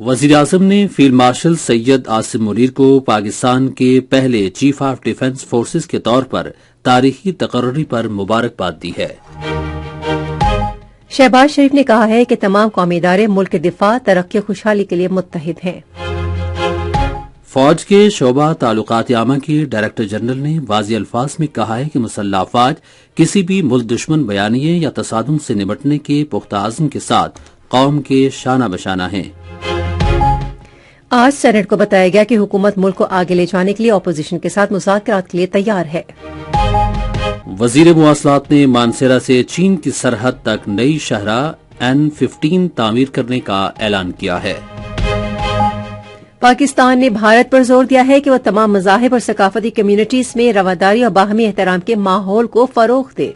وزیراعظم نے field marshal Syed Asim Munir کو پاکستان کے پہلے چیف آف ڈیفنس فورسز کے طور پر تاریخی تقرری پر مبارکباد دی ہے۔ شہباز شریف نے کہا ہے کہ تمام قومی ادارے ملک کے دفاع، ترقی اور خوشحالی کے لیے متحد ہیں۔ فوج کے شعبہ تعلقات عامہ کے ڈائریکٹر جنرل نے واضح الفاظ میں کہا ہے کہ مسلح افواج کسی بھی ملک دشمن بیانیے یا تصادم سے نمٹنے کے پختہ عزم کے ساتھ قوم کے شانہ بشانہ ہیں۔ آج سینٹ کو بتایا گیا کہ حکومت ملک کو آگے لے جانے کے لیے اپوزیشن کے ساتھ مذاکرات کے لیے تیار ہے۔ وزیر مواصلات نے مانسیرا سے چین کی سرحد تک نئی شاہراہ N15 تعمیر کرنے کا اعلان کیا ہے۔ پاکستان نے بھارت پر زور دیا ہے کہ وہ تمام مذاہب اور ثقافتی کمیونٹیز میں رواداری اور باہمی احترام کے ماحول کو فروغ دے۔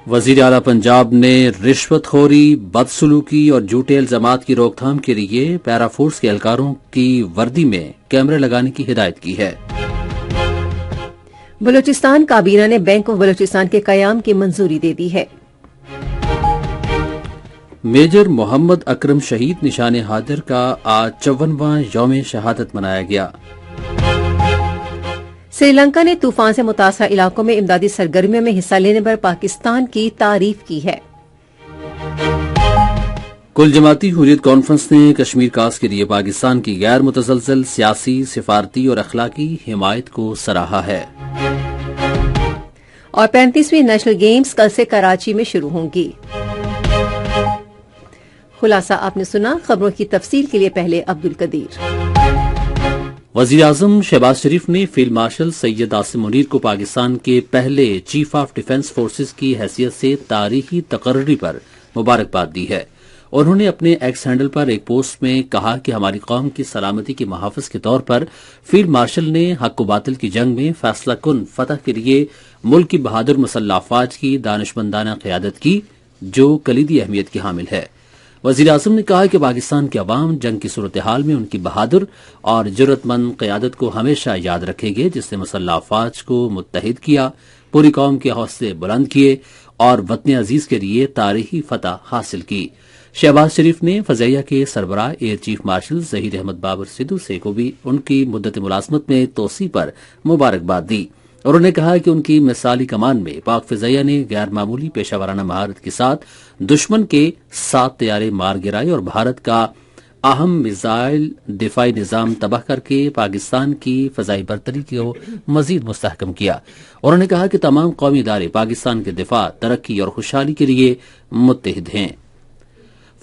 وزیر اعلی پنجاب نے رشوت خوری، بدسلوکی اور جھوٹے الزامات کی روک تھام کے لیے پیرا فورس کے اہلکاروں کی وردی میں کیمرے لگانے کی ہدایت کی ہے۔ بلوچستان کابینہ نے بینک آف بلوچستان کے قیام کی منظوری دے دی ہے۔ میجر محمد اکرم شہید نشان حاضر کا آج 54واں یوم شہادت منایا گیا۔ سری لنکا نے طوفان سے متاثرہ علاقوں میں امدادی سرگرمیوں میں حصہ لینے پر پاکستان کی تعریف کی ہے۔ کل جماعتی حریت کانفرنس نے کشمیر کاس کے لیے پاکستان کی غیر متزلزل سیاسی، سفارتی اور اخلاقی حمایت کو سراہا ہے۔ اور 35ویں نیشنل گیمز کل سے کراچی میں شروع ہوں گی۔ خلاصہ آپ نے سنا، خبروں کی تفصیل کے لیے پہلے عبد القدیر۔ وزیر اعظم شہباز شریف نے فیلڈ مارشل سید عاصم منیر کو پاکستان کے پہلے چیف آف ڈیفنس فورسز کی حیثیت سے تاریخی تقرری پر مبارکباد دی ہے۔ انہوں نے اپنے ایکس ہینڈل پر ایک پوسٹ میں کہا کہ ہماری قوم کی سلامتی کے محافظ کے طور پر فیلڈ مارشل نے حق و باطل کی جنگ میں فیصلہ کن فتح کے لیے ملک کی بہادر مسلح افواج کی دانشمندانہ قیادت کی، جو کلیدی اہمیت کی حامل ہے۔ وزیر اعظم نے کہا کہ پاکستان کے عوام جنگ کی صورتحال میں ان کی بہادر اور جرأت مند قیادت کو ہمیشہ یاد رکھیں گے، جس نے مسلح افواج کو متحد کیا، پوری قوم کے حوصلے بلند کیے اور وطن عزیز کے لیے تاریخی فتح حاصل کی۔ شہباز شریف نے فضائیہ کے سربراہ air chief marshal Zaheer Ahmed Babar Sidhu سے کو بھی ان کی مدت ملازمت میں توسیع پر مبارکباد دی۔ انہوں نے کہا کہ ان کی مثالی کمان میں پاک فضائیہ نے غیر معمولی پیشہ ورانہ مہارت کے ساتھ دشمن کے 7 طیارے مار گرائے اور بھارت کا اہم میزائل دفاعی نظام تباہ کر کے پاکستان کی فضائی برتری کو مزید مستحکم کیا۔ انہوں نے کہا کہ تمام قومی ادارے پاکستان کے دفاع، ترقی اور خوشحالی کے لیے متحد ہیں۔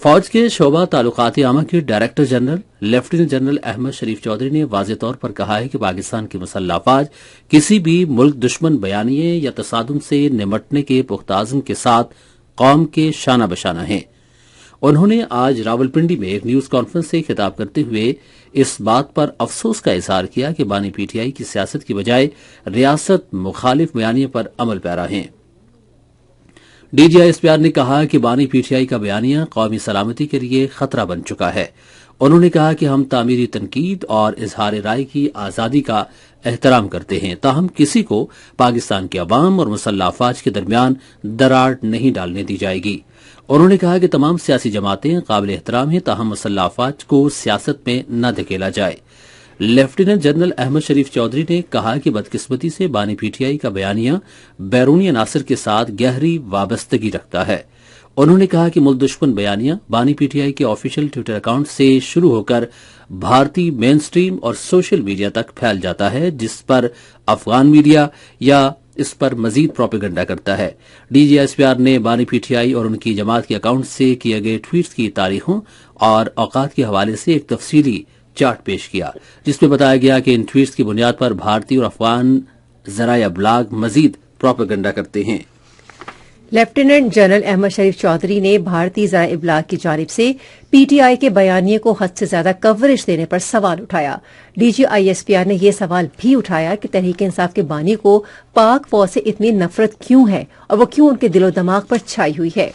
فوج کے شعبہ تعلقات عامہ کے director general lieutenant general Ahmed Sharif Chaudhry نے واضح طور پر کہا ہے کہ پاکستان کی مسلح افواج کسی بھی ملک دشمن بیانیے یا تصادم سے نمٹنے کے پختہ عزم کے ساتھ قوم کے شانہ بشانہ ہیں۔ انہوں نے آج راولپنڈی میں ایک نیوز کانفرنس سے خطاب کرتے ہوئے اس بات پر افسوس کا اظہار کیا کہ بانی پی ٹی آئی کی سیاست کی بجائے ریاست مخالف بیانیے پر عمل پیرا ہیں۔ D G I S P R نے کہا کہ بانی پی ٹی آئی کا بیانیہ قومی سلامتی کے لیے خطرہ بن چکا ہے۔ انہوں نے کہا کہ ہم تعمیری تنقید اور اظہار رائے کی آزادی کا احترام کرتے ہیں، تاہم کسی کو پاکستان کے عوام اور مسلح افواج کے درمیان دراڑ نہیں ڈالنے دی جائے گی۔ انہوں نے کہا کہ تمام سیاسی جماعتیں قابل احترام ہیں، تاہم مسلح افواج کو سیاست میں نہ دھکیلا جائے۔ لیفٹیننٹ جنرل احمد شریف چودھری نے کہا کہ بدقسمتی سے بانی پی ٹی آئی کا بیانیہ بیرونی عناصر کے ساتھ گہری وابستگی رکھتا ہے۔ انہوں نے کہا کہ ملک دشمن بیانیہ بانی پی ٹی آئی کے آفیشیل ٹویٹر اکاؤنٹ سے شروع ہو کر بھارتی مین سٹریم اور سوشل میڈیا تک پھیل جاتا ہے، جس پر افغان میڈیا یا اس پر مزید پروپیگنڈا کرتا ہے۔ D G S P R نے بانی پی ٹی آئی اور ان کی جماعت کے اکاؤنٹ سے کیے گئے ٹویٹس کی تاریخوں اور اوقات کے حوالے سے ایک تفصیلی چارٹ پیش کیا، جس میں بتایا گیا کہ ان ٹویٹس کی بنیاد پر بھارتی اور افغان ذرائع ابلاغ مزید پروپیگنڈا کرتے ہیں۔ لیفٹیننٹ جنرل احمد شریف چودھری نے بھارتی ذرائع ابلاغ کی جانب سے پی ٹی آئی کے بیانیے کو حد سے زیادہ کوریج دینے پر سوال اٹھایا۔ D G I S P R نے یہ سوال بھی اٹھایا کہ تحریک انصاف کے بانی کو پاک فوج سے اتنی نفرت کیوں ہے اور وہ کیوں ان کے دل و دماغ پر چھائی ہوئی ہے۔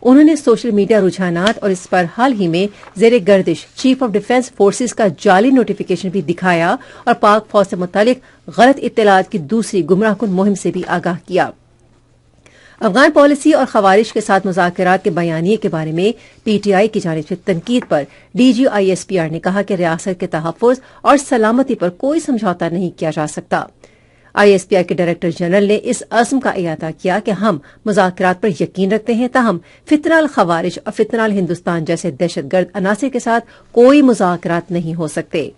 انہوں نے سوشل میڈیا رجحانات اور اس پر حال ہی میں زیر گردش چیف آف ڈیفنس فورسز کا جعلی نوٹیفیکیشن بھی دکھایا اور پاک فوج سے متعلق غلط اطلاعات کی دوسری گمراہ کن مہم سے بھی آگاہ کیا۔ افغان پالیسی اور خوارش کے ساتھ مذاکرات کے بیانیے کے بارے میں پی ٹی آئی کی جانب سے تنقید پر D G I S P R نے کہا کہ ریاست کے تحفظ اور سلامتی پر کوئی سمجھوتا نہیں کیا جا سکتا. آئی ایس پی آر کے ڈائریکٹر جنرل نے اس عزم کا اعادہ کیا کہ ہم مذاکرات پر یقین رکھتے ہیں، تاہم فتنہ الخوارج اور فتنہ الہندوستان جیسے دہشت گرد عناصر کے ساتھ کوئی مذاکرات نہیں ہو سکتے.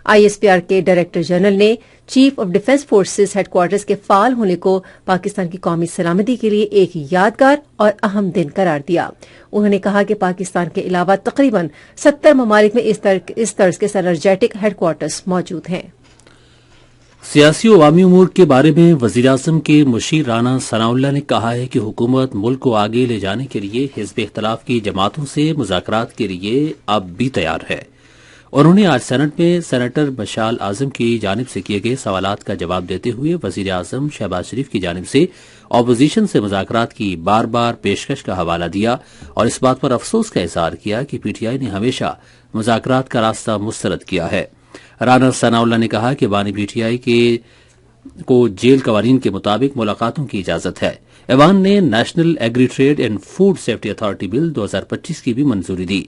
آئی ایس پی آر کے ڈائریکٹر جنرل نے chief of defence forces headquarters کے فعال ہونے کو پاکستان کی قومی سلامتی کے لیے ایک یادگار اور اہم دن قرار دیا. انہوں نے کہا کہ پاکستان کے علاوہ تقریباً 70 ممالک میں اس طرز کے سنرجیٹک ہیڈ کوارٹرز موجود ہیں. سیاسی و عوامی امور کے بارے میں وزیراعظم کے مشیر رانا ثناء اللہ نے کہا ہے کہ حکومت ملک کو آگے لے جانے کے لیے حزب اختلاف کی جماعتوں سے مذاکرات کے لیے اب بھی تیار ہے. انہوں نے آج سینٹ میں سینیٹر مشال اعظم کی جانب سے کیے گئے سوالات کا جواب دیتے ہوئے وزیر اعظم شہباز شریف کی جانب سے اپوزیشن سے مذاکرات کی بار بار پیشکش کا حوالہ دیا اور اس بات پر افسوس کا اظہار کیا کہ پی ٹی آئی نے ہمیشہ مذاکرات کا راستہ مسترد کیا ہے. رانا ثناء اللہ نے کہا کہ بانی پی ٹی آئی کو جیل قوانین کے مطابق ملاقاتوں کی اجازت ہے. ایوان نے national agri trade and food safety authority bill 2025 کی بھی منظوری دی.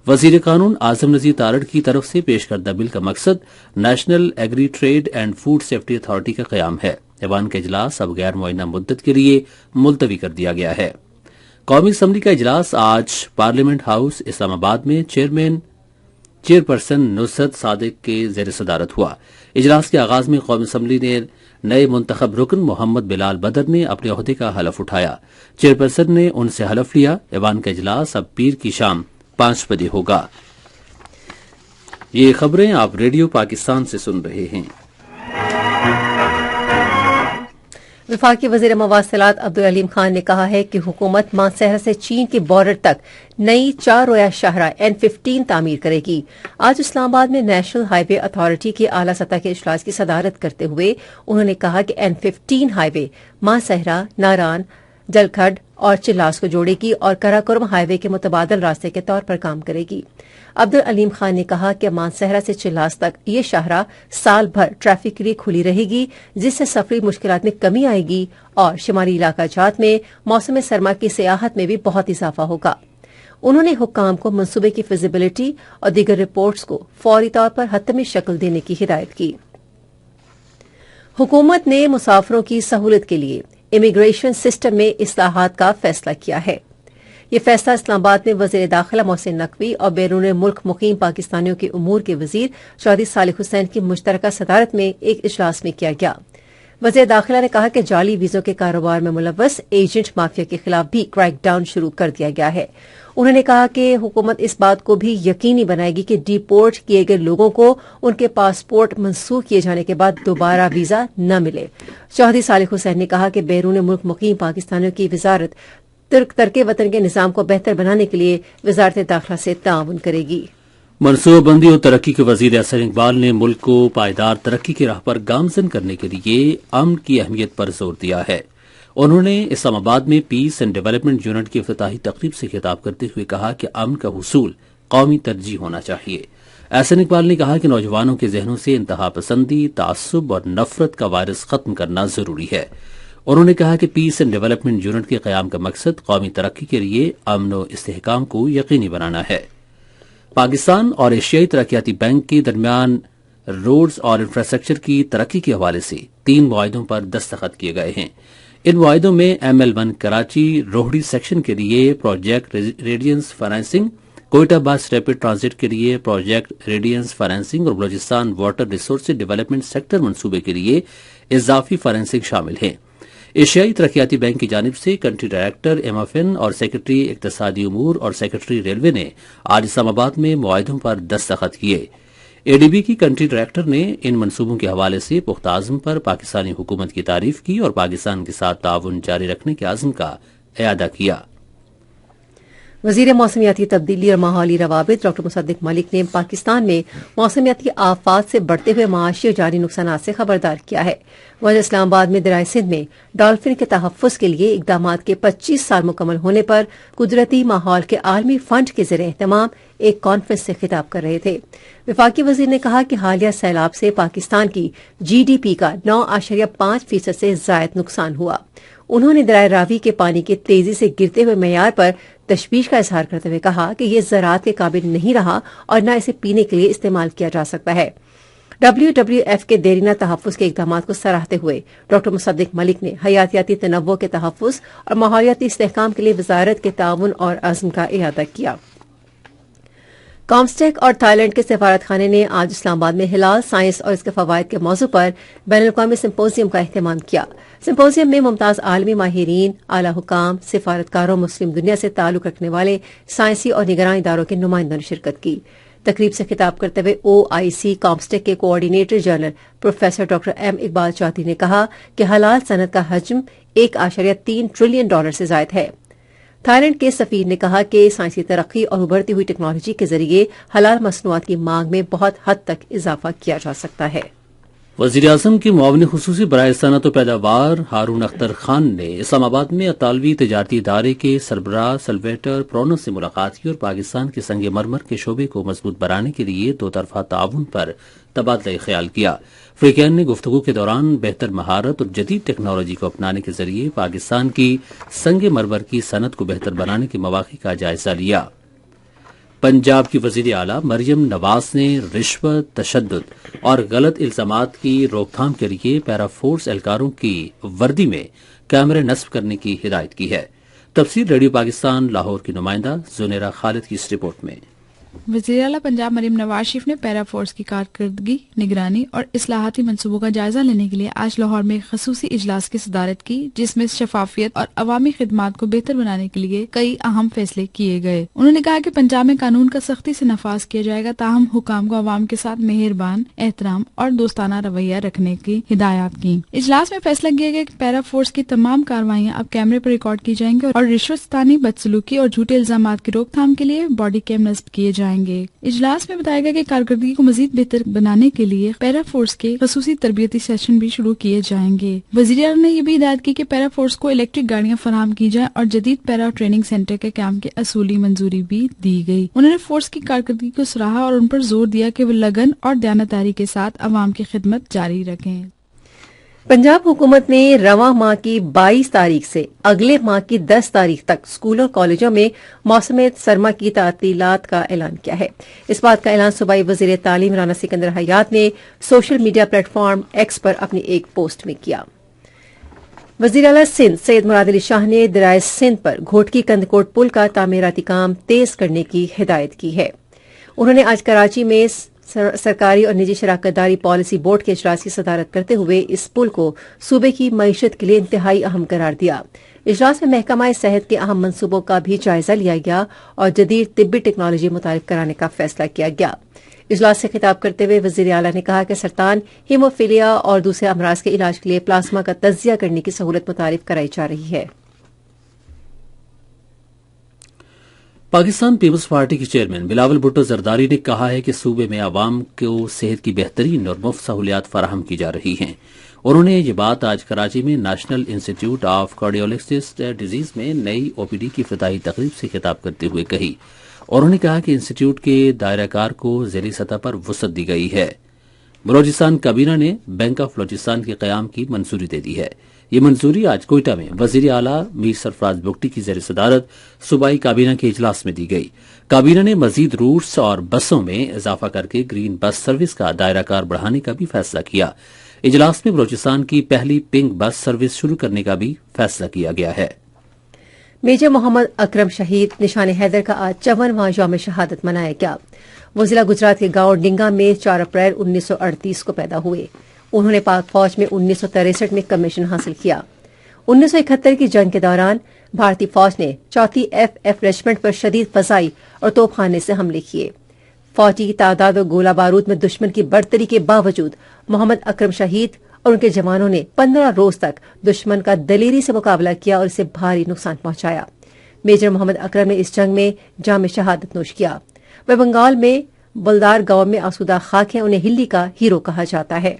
وزیر قانون اعظم نذیر تارڑ کی طرف سے پیش کردہ بل کا مقصد national agri trade and food safety authority کا قیام ہے. ایوان کا اجلاس اب غیر معینہ مدت کے لیے ملتوی کر دیا گیا ہے. قومی اسمبلی کا اجلاس آج پارلیمنٹ ہاؤس اسلام آباد میں چیئرپرسن نصرت صادق کے زیر صدارت ہوا. اجلاس کے آغاز میں قومی اسمبلی نے نئے منتخب رکن محمد بلال بدر نے اپنے عہدے کا حلف اٹھایا. چیئرپرسن نے ان سے حلف لیا. ایوان کا اجلاس اب پیر کی شام 5 بجے ہوگا. یہ خبریں آپ ریڈیو پاکستان سے سن رہے ہیں. وفاقی وزیر مواصلات عبدالعلیم خان نے کہا ہے کہ حکومت مانسہرہ سے چین کے بارڈر تک نئی 4 رویہ شاہراہ N15 تعمیر کرے گی. آج اسلام آباد میں نیشنل ہائی وے اتھارٹی کے اعلی سطح کے اجلاس کی صدارت کرتے ہوئے انہوں نے کہا کہ N15 ہائی وے مانسہرہ، ناران، جلکھڈ اور چلاس کو جوڑے گی اور کراکرم ہائی وے کے متبادل راستے کے طور پر کام کرے گی. عبدالعلیم خان نے کہا کہ مانسہرہ سے چلاس تک یہ شاہراہ سال بھر ٹریفک کے لیے کھلی رہے گی، جس سے سفری مشکلات میں کمی آئے گی اور شمالی علاقہ جات میں موسم سرما کی سیاحت میں بھی بہت اضافہ ہوگا. انہوں نے حکام کو منصوبے کی فیزیبلٹی اور دیگر رپورٹس کو فوری طور پر حتمی شکل دینے کی ہدایت کی. حکومت نے مسافروں کی سہولت کے لیے امیگریشن سسٹم میں اصلاحات کا فیصلہ کیا ہے. یہ فیصلہ اسلام آباد میں وزیر داخلہ محسن نقوی اور بیرون ملک مقیم پاکستانیوں کے امور کے وزیر چودھری صالح حسین کی مشترکہ صدارت میں ایک اجلاس میں کیا گیا. وزیر داخلہ نے کہا کہ جعلی ویزوں کے کاروبار میں ملوث ایجنٹ مافیا کے خلاف بھی کریک ڈاؤن شروع کر دیا گیا ہے. انہوں نے کہا کہ حکومت اس بات کو بھی یقینی بنائے گی کہ ڈی پورٹ کیے گئے لوگوں کو ان کے پاسپورٹ منسوخ کیے جانے کے بعد دوبارہ ویزا نہ ملے. چودھری صالح حسین نے کہا کہ بیرون ملک مقیم پاکستانیوں کی وزارت ترک وطن کے نظام کو بہتر بنانے کے لیے وزارت داخلہ سے تعاون کرے گی. منصوبہ بندی اور ترقی کے وزیر احسن اقبال نے ملک کو پائیدار ترقی کی راہ پر گامزن کرنے کے لیے امن کی اہمیت پر زور دیا ہے. انہوں نے اسلام آباد میں پیس اینڈ ڈیولپمنٹ یونٹ کی افتتاحی تقریب سے خطاب کرتے ہوئے کہا کہ امن کا حصول قومی ترجیح ہونا چاہیے. احسن اقبال نے کہا کہ نوجوانوں کے ذہنوں سے انتہا پسندی، تعصب اور نفرت کا وائرس ختم کرنا ضروری ہے. انہوں نے کہا کہ پیس اینڈ ڈیولپمنٹ یونٹ کے قیام کا مقصد قومی ترقی کے لیے امن و استحکام کو یقینی بنانا ہے. پاکستان اور ایشیائی ترقیاتی بینک کے درمیان روڈز اور انفراسٹرکچر کی ترقی کے حوالے سے 3 معاہدوں پر دستخط کیے گئے ہیں. ان معاہدوں میں ML1 کراچی روہڑی سیکشن کے لیے پروجیکٹ ریڈینس فائنینسنگ، کوئٹہ بس ریپڈ ٹرانزٹ کے لیے پروجیکٹ ریڈینس فائنینسنگ اور Balochistan water resources development sector منصوبے کے لیے اضافی فائنینسنگ شامل ہیں. ایشیائی ترقیاتی بینک کی جانب سے کنٹری ڈائریکٹر MFN اور سیکرٹری اقتصادی امور اور سیکرٹری ریلوے نے آج اسلام آباد میں معاہدوں پر دستخط کیے. ADB کی کنٹری ڈائریکٹر نے ان منصوبوں کے حوالے سے پختہ عزم پر پاکستانی حکومت کی تعریف کی اور پاکستان کے ساتھ تعاون جاری رکھنے کے عزم کا اعادہ کیا. وزیر موسمیاتی تبدیلی اور ماحولی روابط ڈاکٹر مصدق ملک نے پاکستان میں موسمیاتی آفات سے بڑھتے ہوئے معاشی اور جانی نقصانات سے خبردار کیا ہے. وزیر اسلام آباد میں دریائے سندھ میں ڈالفن کے تحفظ کے لیے اقدامات کے 25 سال مکمل ہونے پر قدرتی ماحول کے عالمی فنڈ کے زیر اہتمام ایک کانفرنس سے خطاب کر رہے تھے. وفاقی وزیر نے کہا کہ حالیہ سیلاب سے پاکستان کی GDP کا 9.5% سے زائد نقصان ہوا. انہوں نے دریائے راوی کے پانی کے تیزی سے گرتے ہوئے معیار پر تشویش کا اظہار کرتے ہوئے کہا کہ یہ زراعت کے قابل نہیں رہا اور نہ اسے پینے کے لیے استعمال کیا جا سکتا ہے۔ WWF کے دیرینہ تحفظ کے اقدامات کو سراہتے ہوئے ڈاکٹر مصدق ملک نے حیاتیاتی تنوع کے تحفظ اور ماحولیاتی استحکام کے لیے وزارت کے تعاون اور عزم کا اعادہ کیا۔ کامسٹیک اور تھائی لینڈ کے سفارت خانے نے آج اسلام آباد میں ہلال سائنس اور اس کے فوائد کے موضوع پر بین الاقوامی سمپوزیم کا اہتمام کیا۔ سمپوزیم میں ممتاز عالمی ماہرین، اعلی حکام، سفارتکاروں، مسلم دنیا سے تعلق رکھنے والے سائنسی اور نگراں اداروں کے نمائندوں نے شرکت کی۔ تقریب سے خطاب کرتے ہوئے OIC کامسٹیک کے coordinator general professor doctor M Iqbal Chaudhry نے کہا کہ حلال صنعت کا حجم $1.3 ٹریلین سے زائد ہے۔ تھائی لینڈ کے سفیر نے کہا کہ سائنسی ترقی اور ابھرتی ہوئی ٹیکنالوجی کے ذریعے حلال مصنوعات کی مانگ میں بہت حد تک اضافہ کیا جا سکتا ہے۔ وزیر اعظم کے معاون خصوصی برائے صنعت و پیداوار ہارون اختر خان نے اسلام آباد میں اطالوی تجارتی ادارے کے سربراہ سلویٹر پرونو سے ملاقات کی اور پاکستان کے سنگ مرمر کے شعبے کو مضبوط بنانے کے لیے دو طرفہ تعاون پر تبادلہ خیال کیا۔ فریقین نے گفتگو کے دوران بہتر مہارت اور جدید ٹیکنالوجی کو اپنانے کے ذریعے پاکستان کی سنگ مرمر کی صنعت کو بہتر بنانے کے مواقع کا جائزہ لیا۔ پنجاب کی وزیر اعلیٰ مریم نواز نے رشوت، تشدد اور غلط الزامات کی روک تھام کے لیے پیرا فورس اہلکاروں کی وردی میں کیمرے نصب کرنے کی ہدایت کی ہے۔ تفصیل ریڈیو پاکستان لاہور کی نمائندہ زنیرہ خالد کی اس رپورٹ میں۔ وزیر اعلیٰ پنجاب مریم نواز شریف نے پیرا فورس کی کارکردگی، نگرانی اور اصلاحاتی منصوبوں کا جائزہ لینے کے لیے آج لاہور میں خصوصی اجلاس کی صدارت کی، جس میں شفافیت اور عوامی خدمات کو بہتر بنانے کے لیے کئی اہم فیصلے کیے گئے۔ انہوں نے کہا کہ پنجاب میں قانون کا سختی سے نفاذ کیا جائے گا، تاہم حکام کو عوام کے ساتھ مہربان، احترام اور دوستانہ رویہ رکھنے کی ہدایات کی۔ اجلاس میں فیصلہ کیا گیا کہ پیرا فورس کی تمام کارروائیاں اب کیمرے پر ریکارڈ کی جائیں گی اور رشوت ستانی، بدسلوکی اور جھوٹے الزامات کی روک تھام کے لیے باڈی کیم نصب کیے جائیں گے۔ اجلاس میں بتایا گیا کہ کارکردگی کو مزید بہتر بنانے کے لیے پیرا فورس کے خصوصی تربیتی سیشن بھی شروع کیے جائیں گے۔ وزیر اعلیٰ نے یہ بھی ہدایت کی کہ پیرا فورس کو الیکٹرک گاڑیاں فراہم کی جائیں اور جدید پیرا ٹریننگ سینٹر کے قیام کے اصولی منظوری بھی دی گئی۔ انہوں نے فورس کی کارکردگی کو سراہا اور ان پر زور دیا کہ وہ لگن اور دیانتداری کے ساتھ عوام کی خدمت جاری رکھیں۔ پنجاب حکومت نے رواں ماہ کی 22 تاریخ سے اگلے ماہ کی 10 تاریخ تک اسکول اور کالجوں میں موسم سرما کی تعطیلات کا اعلان کیا ہے۔ اس بات کا اعلان صوبائی وزیر تعلیم رانا سکندر حیات نے social media platform X پر اپنی ایک پوسٹ میں کیا۔ وزیر اعلیٰ سندھ سید مراد علی شاہ نے دریائے سندھ پر گھوٹکی کندکوٹ پل کا تعمیراتی کام تیز کرنے کی ہدایت کی ہے۔ انہوں نے آج کراچی میں سرکاری اور نجی شراکت داری پالیسی بورڈ کے اجلاس کی صدارت کرتے ہوئے اس پل کو صوبے کی معیشت کے لیے انتہائی اہم قرار دیا۔ اجلاس میں محکمہ صحت کے اہم منصوبوں کا بھی جائزہ لیا گیا اور جدید طبی ٹیکنالوجی متعارف کرانے کا فیصلہ کیا گیا۔ اجلاس سے خطاب کرتے ہوئے وزیر اعلیٰ نے کہا کہ سرطان، ہیموفیلیا اور دوسرے امراض کے علاج کے لیے پلازما کا تجزیہ کرنے کی سہولت متعارف کرائی جا رہی ہے۔ پاکستان پیپلز پارٹی کے چیئرمین بلاول بھٹو زرداری نے کہا ہے کہ صوبے میں عوام کو صحت کی بہترین اور مفت سہولیات فراہم کی جا رہی ہیں۔ انہوں نے یہ بات آج کراچی میں national institute of cardiologist disease میں نئی OPD کی افتتاحی تقریب سے خطاب کرتے ہوئے کہی۔ انہوں نے کہا کہ انسٹیٹیوٹ کے دائرہ کار کو ذیلی سطح پر وسعت دی گئی ہے۔ بلوچستان کابینہ نے بینک آف بلوچستان کے قیام کی منظوری دے دی ہے۔ یہ منظوری آج کوئٹہ میں وزیر اعلیٰ میر سرفراز بگٹی کی زیر صدارت صوبائی کابینہ کے اجلاس میں دی گئی۔ کابینہ نے مزید روٹس اور بسوں میں اضافہ کر کے گرین بس سروس کا دائرہ کار بڑھانے کا بھی فیصلہ کیا۔ اجلاس میں بلوچستان کی پہلی پنک بس سروس شروع کرنے کا بھی فیصلہ کیا گیا ہے۔ میجر محمد اکرم شہید نشان حیدر کا آج 54واں یوم شہادت منایا گیا۔ وہ ضلع گجرات کے گاؤں ڈنگا میں 4 اپریل 1938 کو پیدا ہوئے۔ انہوں نے پاک فوج میں 1963 میں کمیشن حاصل کیا۔ 1971 کی جنگ کے دوران بھارتی فوج نے 4 FF ریجمنٹ پر شدید فضائی اور توپ خانے سے حملے کیے۔ فوجی تعداد و گولہ بارود میں دشمن کی برتری کے باوجود محمد اکرم شہید اور ان کے جوانوں نے 15 روز تک دشمن کا دلیری سے مقابلہ کیا اور اسے بھاری نقصان پہنچایا۔ میجر محمد اکرم نے اس جنگ میں جام شہادت نوش کیا۔ وہ بنگال میں بلدار گاؤں میں آسودہ خاک ہیں، انہیں ہلی کا ہیرو کہا جاتا ہے۔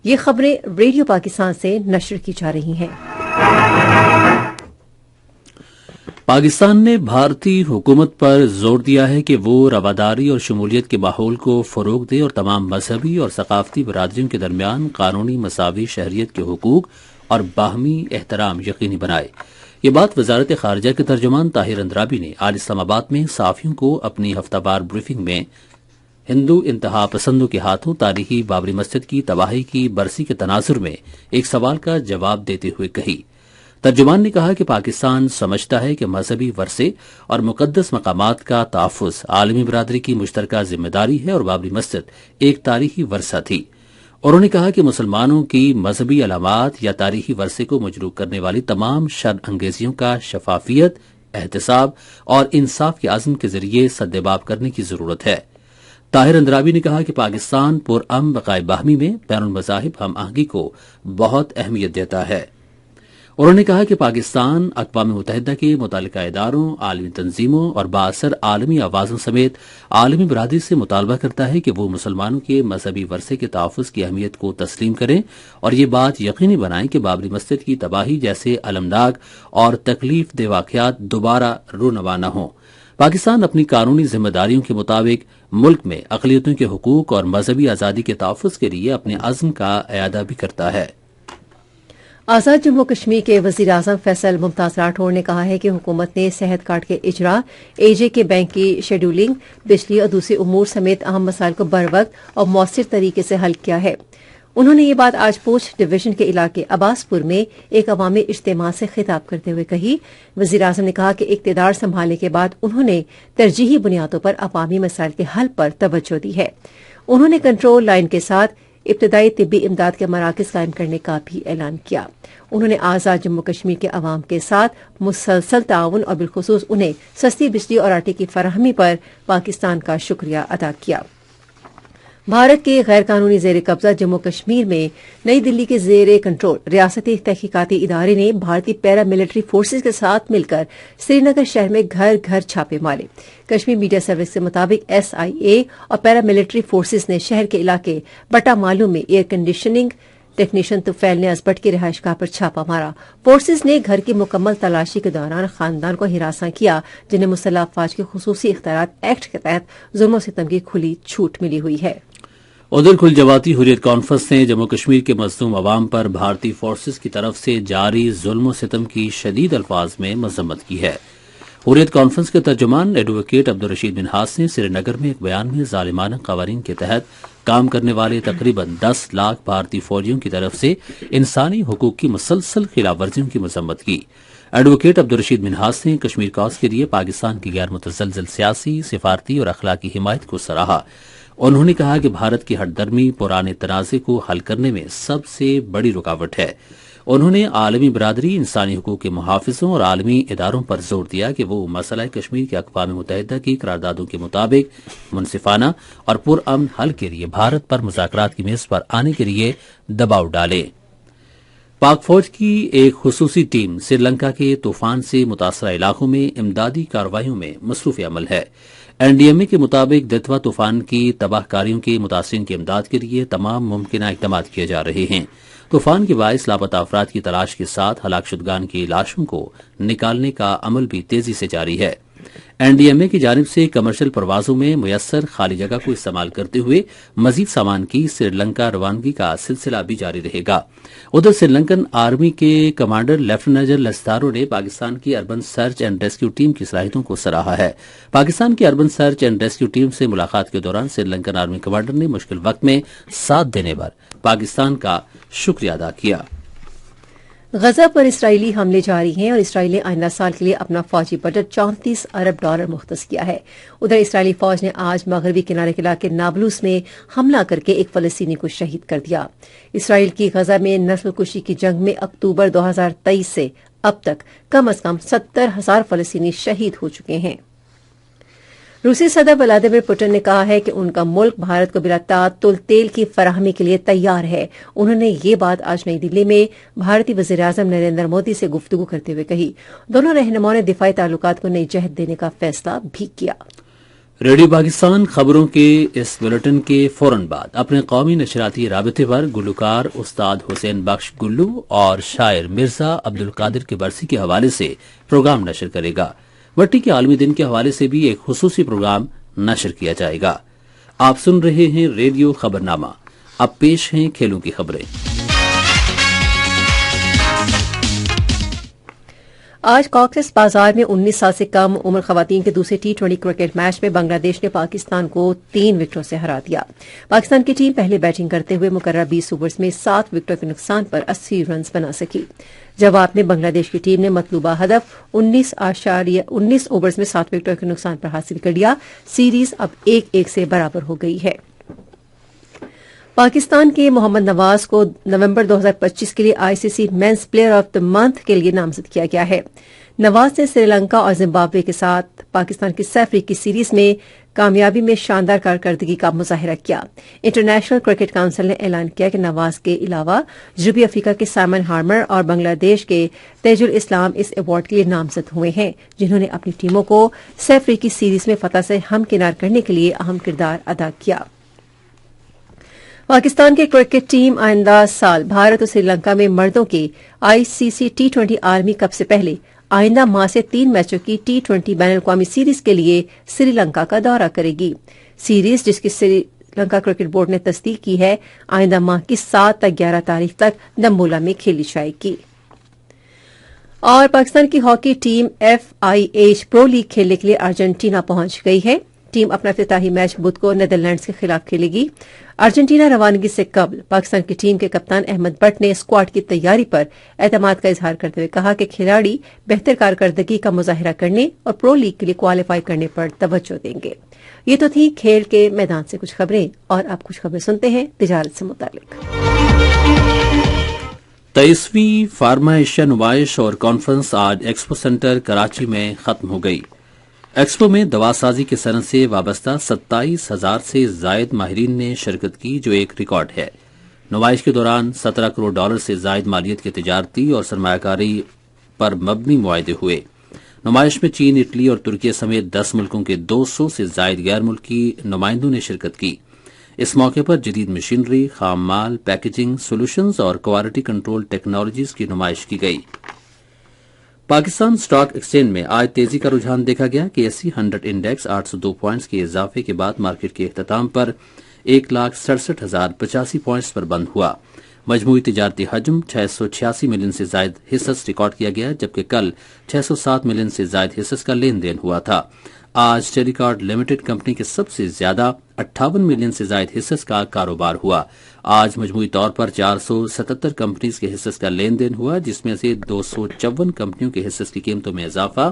یہ خبریں ریڈیو پاکستان سے نشر کی جا رہی ہیں۔ پاکستان نے بھارتی حکومت پر زور دیا ہے کہ وہ رواداری اور شمولیت کے ماحول کو فروغ دے اور تمام مذہبی اور ثقافتی برادریوں کے درمیان قانونی مساوی شہریت کے حقوق اور باہمی احترام یقینی بنائے۔ یہ بات وزارت خارجہ کے ترجمان طاہر اندرابی نے آج اسلام آباد میں صحافیوں کو اپنی ہفتہ وار بریفنگ میں ہندو انتہا پسندوں کے ہاتھوں تاریخی بابری مسجد کی تباہی کی برسی کے تناظر میں ایک سوال کا جواب دیتے ہوئے کہی۔ ترجمان نے کہا کہ پاکستان سمجھتا ہے کہ مذہبی ورثے اور مقدس مقامات کا تحفظ عالمی برادری کی مشترکہ ذمہ داری ہے اور بابری مسجد ایک تاریخی ورثہ تھی۔ انہوں نے کہا کہ مسلمانوں کی مذہبی علامات یا تاریخی ورثے کو مجروح کرنے والی تمام شر انگیزیوں کا شفافیت، احتساب اور انصاف کے عزم کے ذریعے سدباب کرنے کی ضرورت ہے۔ طاہر اندرابی نے کہا کہ پاکستان پرامن بقائے باہمی میں بین المذاہب ہم آہنگی کو بہت اہمیت دیتا ہے۔ انہوں نے کہا کہ پاکستان اقوام متحدہ کے متعلقہ اداروں، عالمی تنظیموں اور بااثر عالمی آوازوں سمیت عالمی برادری سے مطالبہ کرتا ہے کہ وہ مسلمانوں کے مذہبی ورثے کے تحفظ کی اہمیت کو تسلیم کریں اور یہ بات یقینی بنائیں کہ بابری مسجد کی تباہی جیسے المناک اور تکلیف دہ واقعات دوبارہ رونما نہ ہوں۔ پاکستان اپنی قانونی ذمہ داریوں کے مطابق ملک میں اقلیتوں کے حقوق اور مذہبی آزادی کے تحفظ کے لیے اپنے عزم کا اعادہ بھی کرتا ہے۔ آزاد جموں کشمیر کے وزیر اعظم فیصل ممتاز راٹھور نے کہا ہے کہ حکومت نے صحت کارڈ کے اجراء، اے جے کے بینک کی شیڈولنگ، بجلی اور دوسرے امور سمیت اہم مسائل کو بروقت اور مؤثر طریقے سے حل کیا ہے۔ انہوں نے یہ بات آج پوچھ ڈویژن کے علاقے عباس پور میں ایک عوامی اجتماع سے خطاب کرتے ہوئے کہی۔ وزیر اعظم نے کہا کہ اقتدار سنبھالنے کے بعد انہوں نے ترجیحی بنیادوں پر عوامی مسائل کے حل پر توجہ دی ہے۔ انہوں نے کنٹرول لائن کے ساتھ ابتدائی طبی امداد کے مراکز قائم کرنے کا بھی اعلان کیا۔ انہوں نے آزاد جموں کشمیر کے عوام کے ساتھ مسلسل تعاون اور بالخصوص انہیں سستی بجلی اور آٹے کی فراہمی پر پاکستان کا شکریہ ادا کیا۔ بھارت کے غیر قانونی زیر قبضہ جموں کشمیر میں نئی دلی کے زیر کنٹرول ریاستی تحقیقاتی ادارے نے بھارتی پیرا ملٹری فورسز کے ساتھ مل کر سری نگر شہر میں گھر گھر چھاپے مارے۔ کشمیر میڈیا سروس کے مطابق ایس آئی اے اور پیرا ملٹری فورسز نے شہر کے علاقے بٹا مالو میں air conditioning technician Taufeel Niaz Butt کی رہائش گاہ پر چھاپا مارا۔ فورسز نے گھر کی مکمل تلاشی کے دوران خاندان کو ہراساں کیا جنہیں مسلح افواج کے خصوصی اختیارات ایکٹ کے تحت ظلم و ستم کی کھلی چھوٹ ملی ہوئی ہے۔ ادھر کل جماعتی حریت کانفرنس نے جموں کشمیر کے مظلوم عوام پر بھارتی فورسز کی طرف سے جاری ظلم و ستم کی شدید الفاظ میں مذمت کی ہے۔ حریت کانفرنس کے ترجمان ایڈوکیٹ عبدالرشید منہاس نے سری نگر میں ایک بیان میں ظالمانہ قوانین کے تحت کام کرنے والے تقریباً 10 لاکھ بھارتی فوجیوں کی طرف سے انسانی حقوق کی مسلسل خلاف ورزیوں کی مذمت کی۔ ایڈوکیٹ عبدالرشید منہاس نے کشمیر کاز کے لیے پاکستان کی غیر متزلزل سیاسی، سفارتی اور اخلاقی حمایت کو سراہا۔ انہوں نے کہا کہ بھارت کی ہٹ درمی پرانے تنازع کو حل کرنے میں سب سے بڑی رکاوٹ ہے۔ انہوں نے عالمی برادری، انسانی حقوق کے محافظوں اور عالمی اداروں پر زور دیا کہ وہ مسئلہ کشمیر کے اقوام متحدہ کی قراردادوں کے مطابق منصفانہ اور پرامن حل کے لیے بھارت پر مذاکرات کی میز پر آنے کے لیے دباؤ ڈالیں۔ پاک فوج کی ایک خصوصی ٹیم سری لنکا کے طوفان سے متاثرہ علاقوں میں امدادی کارروائیوں میں مصروف عمل ہے۔ این ڈی ایم اے کے مطابق دتوا طوفان کی تباہ کاریوں کے متاثرین کی امداد کے لیے تمام ممکنہ اقدامات کیے جا رہے ہیں۔ طوفان کے باعث لاپتہ افراد کی تلاش کے ساتھ ہلاک شدگان کی لاشوں کو نکالنے کا عمل بھی تیزی سے جاری ہے۔ این ڈی ایم اے کی جانب سے کمرشل پروازوں میں میسر خالی جگہ کو استعمال کرتے ہوئے مزید سامان کی سری لنکا روانگی کا سلسلہ بھی جاری رہے گا۔ ادھر سری لنکن آرمی کے کمانڈر لیفٹیننٹ جنرل لستارو نے پاکستان کی urban search and rescue team کی صلاحیتوں کو سراہا ہے۔ پاکستان کی urban search and rescue team سے ملاقات کے دوران سری لنکن آرمی کمانڈر نے مشکل وقت میں ساتھ دینے پر پاکستان کا شکریہ ادا کیا۔ غزہ پر اسرائیلی حملے جاری ہیں اور اسرائیل نے آئندہ سال کے لیے اپنا فوجی بجٹ $34 ارب مختص کیا ہے۔ ادھر اسرائیلی فوج نے آج مغربی کنارے کے علاقے نابلوس میں حملہ کر کے ایک فلسطینی کو شہید کر دیا۔ اسرائیل کی غزہ میں نسل کشی کی جنگ میں اکتوبر 2023 سے اب تک کم از کم 70,000 فلسطینی شہید ہو چکے ہیں۔ روسی صدر ولادیمیر پوٹن نے کہا ہے کہ ان کا ملک بھارت کو بلا تعطل تیل کی فراہمی کے لیے تیار ہے۔ انہوں نے یہ بات آج نئی دلی میں بھارتی وزیر اعظم نریندر مودی سے گفتگو کرتے ہوئے کہی۔ دونوں رہنماؤں نے دفاعی تعلقات کو نئی جہت دینے کا فیصلہ بھی کیا۔ ریڈیو پاکستان خبروں کے اس بلیٹن کے فوراً بعد اپنے قومی نشریاتی رابطے پر گلوکار استاد حسین بخش گلو اور شاعر مرزا عبدالقادر کی برسی کے حوالے سے پروگرام نشر کرے گا۔ وٹی کے عالمی دن کے حوالے سے بھی ایک خصوصی پروگرام نشر کیا جائے گا۔ آپ سن رہے ہیں ریڈیو خبرنامہ۔ اب پیش ہیں کھیلوں کی خبریں۔ آج کاکسس بازار میں 19 سال سے کم عمر خواتین کے دوسرے T20 کرکٹ میچ میں بنگلہ دیش نے پاکستان کو 3 وکٹوں سے ہرا دیا. پاکستان کی ٹیم پہلے بیٹنگ کرتے ہوئے مقررہ 20 اوورز میں 7 وکٹوں کے نقصان پر 80 رنز بنا سکی. جواب میں بنگلہ دیش کی ٹیم نے مطلوبہ ہدف 19 اوورز میں 7 وکٹوں کے نقصان پر حاصل کر لیا. سیریز اب 1-1 سے برابر ہو گئی ہے. پاکستان کے محمد نواز کو نومبر 2025 کے لیے ICC means player of the month کے لیے نامزد کیا گیا ہے. نواز نے سری لنکا اور زمبابوے کے ساتھ پاکستان کی 7 افریقی سیریز میں کامیابی میں شاندار کارکردگی کا مظاہرہ کیا. انٹرنیشنل کرکٹ کونسل نے اعلان کیا کہ نواز کے علاوہ جنوبی افریقہ کے سائمن ہارمر اور بنگلہ دیش کے تیج الاسلام اس ایوارڈ کے لیے نامزد ہوئے ہیں، جنہوں نے اپنی ٹیموں کو 7 افریقی سیریز میں فتح سے ہمکنار کرنے کے لیے اہم کردار ادا کیا. پاکستان کی کرکٹ ٹیم آئندہ سال بھارت اور سری لنکا میں مردوں کے ICC T20 عالمی کپ سے پہلے آئندہ ماہ سے 3 میچوں کی T20 بین الاقوامی سیریز کے لیے سری لنکا کا دورہ کرے گی. سیریز جس کی سری لنکا کرکٹ بورڈ نے تصدیق کی ہے آئندہ ماہ کی 7 تا 11 تاریخ تک دمبولا میں کھیلی جائے گی. اور پاکستان کی ہاکی ٹیم FIH پرو لیگ کھیلنے کے لیے ارجنٹینا پہنچ گئی ہے. ٹیم اپنا افتتاحی میچ بدھ کو نیدرلینڈز کے خلاف کھیلے گی. ارجنٹینا روانگی سے قبل پاکستان کی ٹیم کے کپتان احمد بٹ نے اسکواڈ کی تیاری پر اعتماد کا اظہار کرتے ہوئے کہا کہ کھلاڑی بہتر کارکردگی کا مظاہرہ کرنے اور پرو لیگ کے لیے کوالیفائی کرنے پر توجہ دیں گے. یہ تو تھی کھیل کے میدان سے کچھ خبریں، اور اب کچھ خبریں سنتے ہیں تجارت سے متعلق. 23ویں فارما ایشیا نمائش اور کانفرنس آج ایکسپو سینٹر کراچی میں ختم ہو گئی. ایکسپو میں دوا سازی کے صنعت سے وابستہ 27,000 سے زائد ماہرین نے شرکت کی، جو ایک ریکارڈ ہے. نمائش کے دوران $17 کروڑ سے زائد مالیت کے تجارتی اور سرمایہ کاری پر مبنی معاہدے ہوئے. نمائش میں چین، اٹلی اور ترکی سمیت 10 ملکوں کے 200 سے زائد غیر ملکی نمائندوں نے شرکت کی. اس موقع پر جدید مشینری، خام مال، پیکیجنگ سولوشنز اور کوالٹی کنٹرول ٹیکنالوجیز کی نمائش کی گئی. پاکستان اسٹاک ایکسچینج میں آج تیزی کا رجحان دیکھا گیا کہ ایسی 100 انڈیکس 802 پوائنٹس کے اضافے کے بعد مارکیٹ کے اختتام پر 1,67,085 پوائنٹس پر بند ہوا. مجموعی تجارتی حجم 686 ملین سے زائد حصص ریکارڈ کیا گیا، جبکہ کل 607 ملین سے زائد حصص کا لین دین ہوا تھا. آج ٹیلی کارڈ لمیٹڈ کمپنی کے سب سے زیادہ 58 ملین سے زائد حصص کا کاروبار ہوا. آج مجموعی طور پر 477 کمپنیز کے حصص کا لین دین ہوا، جس میں سے 254 کمپنیوں کے حصص کی قیمتوں میں اضافہ،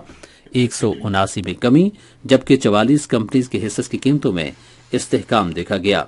179 میں کمی، جبکہ 44 کمپنیز کے حصص کی قیمتوں میں استحکام دیکھا گیا.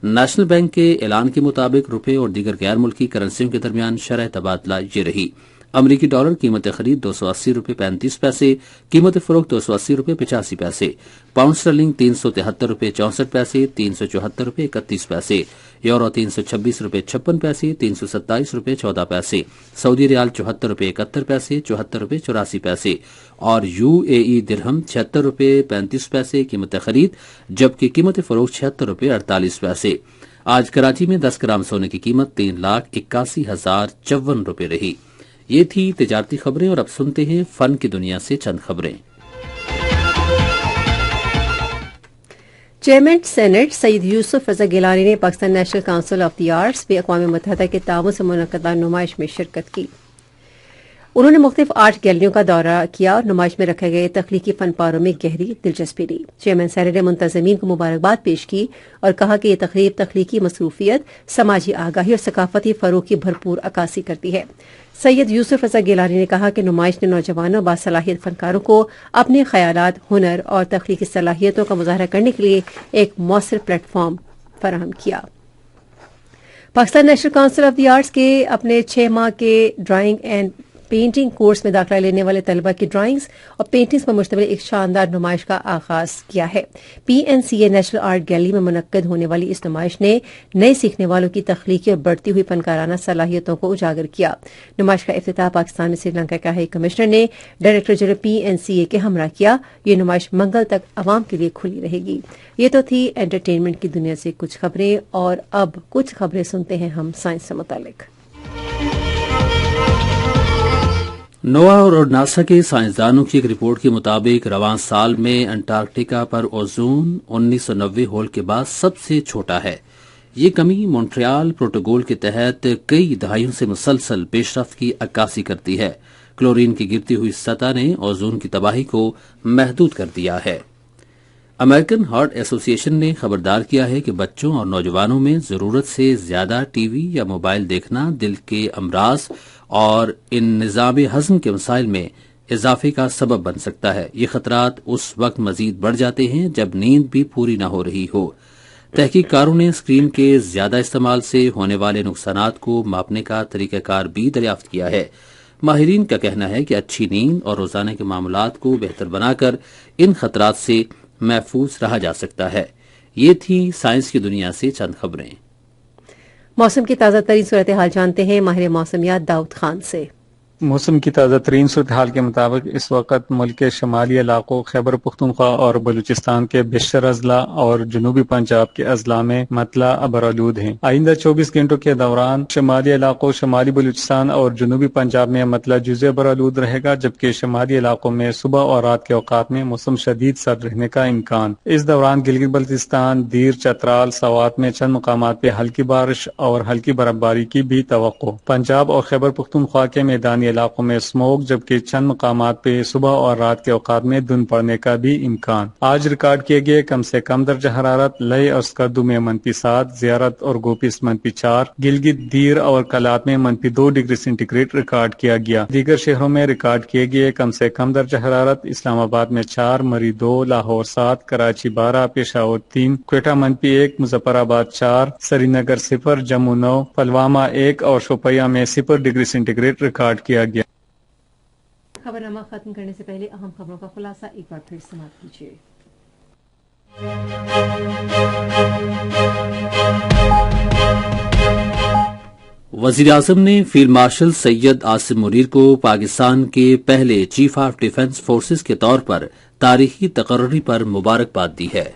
نیشنل بینک کے اعلان کے مطابق روپے اور دیگر غیر ملکی کرنسیوں کے درمیان شرح تبادلہ یہ رہی. امریکی ڈالر قیمت خرید $280.35، قیمت فروخت $280.85، پاؤنڈ اسٹرلنگ $373.64، $374.31، یورو $326.56، $327.14، سعودی ریال $74.71، $74.84، اور UAE درہم $76.35 قیمت خرید، جبکہ قیمت فروخت $76.48. آج کراچی میں 10 گرام سونے کی قیمت $3,81,054 رہی. یہ تھی تجارتی خبریں، اور اب سنتے ہیں فن کی دنیا سے چند خبریں. چیئرمین سینٹ سید یوسف رضا گیلانی نے Pakistan national council of the arts میں اقوام متحدہ کے تعاون سے منعقدہ نمائش میں شرکت کی. انہوں نے مختلف آرٹ گیلریوں کا دورہ کیا اور نمائش میں رکھے گئے تخلیقی فن پاروں میں گہری دلچسپی لی. چیئرمین سینٹ نے منتظمین کو مبارکباد پیش کی اور کہا کہ یہ تقریب تخلیقی مصروفیت، سماجی آگاہی اور ثقافتی فروغ کی بھرپور عکاسی کرتی ہے. سید یوسف رضا گیلانی نے کہا کہ نمائش نے نوجوانوں باصلاحیت فنکاروں کو اپنے خیالات، ہنر اور تخلیقی صلاحیتوں کا مظاہرہ کرنے کے لیے ایک مؤثر پلیٹ فارم فراہم کیا. Pakistan national council of the arts کے اپنے 6 ماہ کے ڈرائنگ اینڈ پینٹنگ کورس میں داخلہ لینے والے طلبہ کی ڈرائنگز اور پینٹنگز پر مشتمل ایک شاندار نمائش کا آغاز کیا ہے. PNCA نیشنل آرٹ گیلری میں منعقد ہونے والی اس نمائش نے نئے سیکھنے والوں کی تخلیقی اور بڑھتی ہوئی فنکارانہ صلاحیتوں کو اجاگر کیا. نمائش کا افتتاح پاکستان میں سری لنکا کے ہائی کمشنر نے ڈائریکٹر جنرل PNCA کے ہمراہ کیا. یہ نمائش منگل تک عوام کے لیے کھلی رہے گی. یہ تو تھی انٹرٹینمنٹ کی دنیا سے کچھ خبریں، اور اب کچھ خبریں سنتے ہیں ہم سائنس سے متعلق. نوا اور ناسا کے سائنسدانوں کی ایک رپورٹ کے مطابق رواں سال میں انٹارکٹیکا پر اوزون 1990 ہول کے بعد سب سے چھوٹا ہے. یہ کمی مونٹریال پروٹوکول کے تحت کئی دہائیوں سے مسلسل پیش رفت کی عکاسی کرتی ہے. کلورین کی گرتی ہوئی سطح نے اوزون کی تباہی کو محدود کر دیا ہے۔ امریکن ہارٹ ایسوسی ایشن نے خبردار کیا ہے کہ بچوں اور نوجوانوں میں ضرورت سے زیادہ ٹی وی یا موبائل دیکھنا دل کے امراض اور ان نظام ہضم کے مسائل میں اضافے کا سبب بن سکتا ہے۔ یہ خطرات اس وقت مزید بڑھ جاتے ہیں جب نیند بھی پوری نہ ہو رہی ہو۔ تحقیق کاروں نے اسکرین کے زیادہ استعمال سے ہونے والے نقصانات کو ماپنے کا طریقہ کار بھی دریافت کیا ہے۔ ماہرین کا کہنا ہے کہ اچھی نیند اور روزانہ کے معاملات کو بہتر بنا کر ان خطرات سے محفوظ رہا جا سکتا ہے۔ یہ تھی سائنس کی دنیا سے چند خبریں۔ موسم کی تازہ ترین صورتحال جانتے ہیں ماہر موسمیات داؤد خان سے۔ موسم کی تازہ ترین صورتحال کے مطابق اس وقت ملک کے شمالی علاقوں خیبر پختونخوا اور بلوچستان کے بیشتر اضلاع اور جنوبی پنجاب کے اضلاع میں مطلع ابرآلود ہیں۔ آئندہ 24 گھنٹوں کے دوران شمالی علاقوں شمالی بلوچستان اور جنوبی پنجاب میں مطلع جزء ابرآلود رہے گا، جبکہ شمالی علاقوں میں صبح اور رات کے اوقات میں موسم شدید سرد رہنے کا امکان۔ اس دوران گلگت بلتستان، دیر، چترال، سوات میں چند مقامات پہ ہلکی بارش اور ہلکی برفباری کی بھی توقع۔ پنجاب اور خیبر پختونخوا کے میدانی علاقوں میں اسموک، جبکہ چند مقامات پہ صبح اور رات کے اوقات میں دھند پڑنے کا بھی امکان۔ آج ریکارڈ کیے گئے کم سے کم درجہ حرارت لئے اور اسکردو میں -7، زیارت اور گوپیس -4، گلگت، دیر اور کلات میں -2 ڈگری سینٹی گریڈ ریکارڈ کیا گیا۔ دیگر شہروں میں ریکارڈ کیے گئے کم سے کم درجہ حرارت اسلام آباد میں 4، مری 2، لاہور 7، کراچی 12، پشاور 3، کوئٹہ -1، مظفر آباد 4، سری نگر 0، جموں 9، پلوامہ 1 اور شوپیاں میں 0 ڈگری سینٹی گریڈ ریکارڈ کیا گیا۔ خبرنامہ ختم کرنے سے پہلے اہم خبروں کا خلاصہ ایک بار پھر سماعت کیجیے۔ وزیر اعظم نے فیلڈ مارشل سید عاصم منیر کو پاکستان کے پہلے چیف آف ڈیفنس فورسز کے طور پر تاریخی تقرری پر مبارکباد دی ہے۔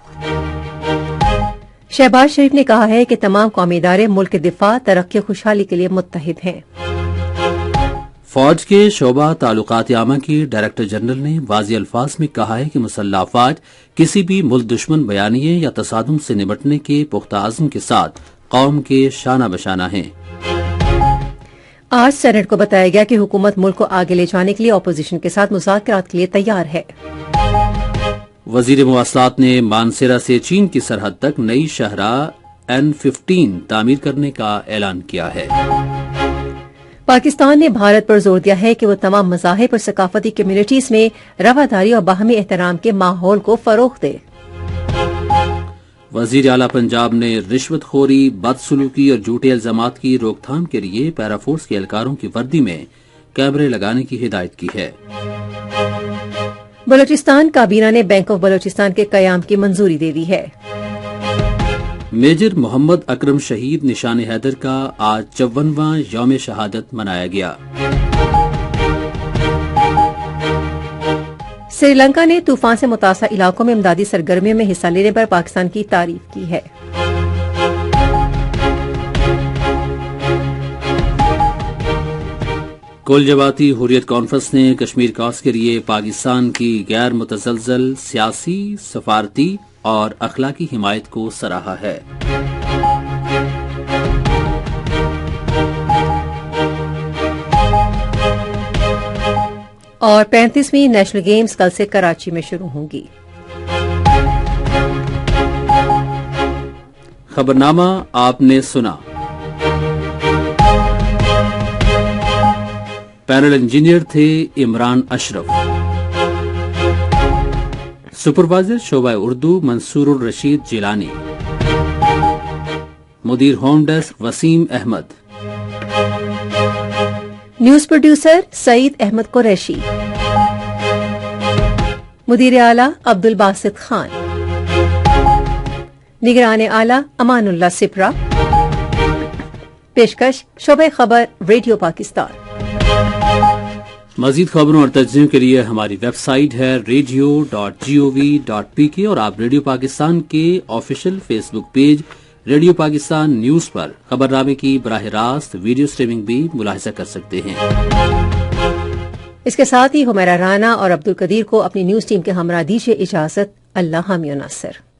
شہباز شریف نے کہا ہے کہ تمام قومی ادارے ملک کے دفاع، ترقی و خوشحالی کے لیے متحد ہیں۔ فوج کے شعبہ تعلقات عامہ کے ڈائریکٹر جنرل نے واضح الفاظ میں کہا ہے کہ مسلح افواج کسی بھی ملک دشمن بیانیے یا تصادم سے نمٹنے کے پختہ عزم کے ساتھ قوم کے شانہ بشانہ ہیں۔ آج سینٹ کو بتایا گیا کہ حکومت ملک کو آگے لے جانے کے لیے اپوزیشن کے ساتھ مذاکرات کے لیے تیار ہے۔ وزیر مواصلات نے مانسیرا سے چین کی سرحد تک نئی شاہراہ N15 تعمیر کرنے کا اعلان کیا ہے۔ پاکستان نے بھارت پر زور دیا ہے کہ وہ تمام مذاہب اور ثقافتی کمیونٹیز میں رواداری اور باہمی احترام کے ماحول کو فروغ دے۔ وزیر اعلی پنجاب نے رشوت خوری، بدسلوکی اور جھوٹے الزامات کی روک تھام کے لیے پیرا فورس کے اہلکاروں کی وردی میں کیمرے لگانے کی ہدایت کی ہے۔ بلوچستان کابینہ نے بینک آف بلوچستان کے قیام کی منظوری دے دی ہے۔ میجر محمد اکرم شہید نشان حیدر کا آج 54واں یوم شہادت منایا گیا۔ سری لنکا نے طوفان سے متاثرہ علاقوں میں امدادی سرگرمیوں میں حصہ لینے پر پاکستان کی تعریف کی ہے۔ کل جماعتی حریت کانفرنس نے کشمیر کاس کے لیے پاکستان کی غیر متزلزل سیاسی، سفارتی اور اخلاقی حمایت کو سراہا ہے۔ اور 35ویں نیشنل گیمز کل سے کراچی میں شروع ہوں گی۔ خبرنامہ آپ نے سنا۔ پینل انجینئر تھے عمران اشرف، سپروائزر شعبہ اردو منصور الرشید جیلانی، مدیر home desk Waseem Ahmed, news producer Saeed Ahmed Qureshi, مدیر اعلیٰ عبد الباسط خان، نگران اعلیٰ امان اللہ سپرا، پیشکش شعبہ خبر ریڈیو پاکستان۔ مزید خبروں اور تجزیوں کے لیے ہماری ویب سائٹ ہے radio.gov.pk اور آپ ریڈیو پاکستان کے آفیشیل فیس بک پیج ریڈیو پاکستان نیوز پر خبرنامے کی براہ راست ویڈیو سٹریمنگ بھی ملاحظہ کر سکتے ہیں۔ اس کے ساتھ ہی ہمیرا رانا اور عبد القدیر کو اپنی نیوز ٹیم کے ہمراہ دیجیے اجازت۔ اللہ حامی و ناصر۔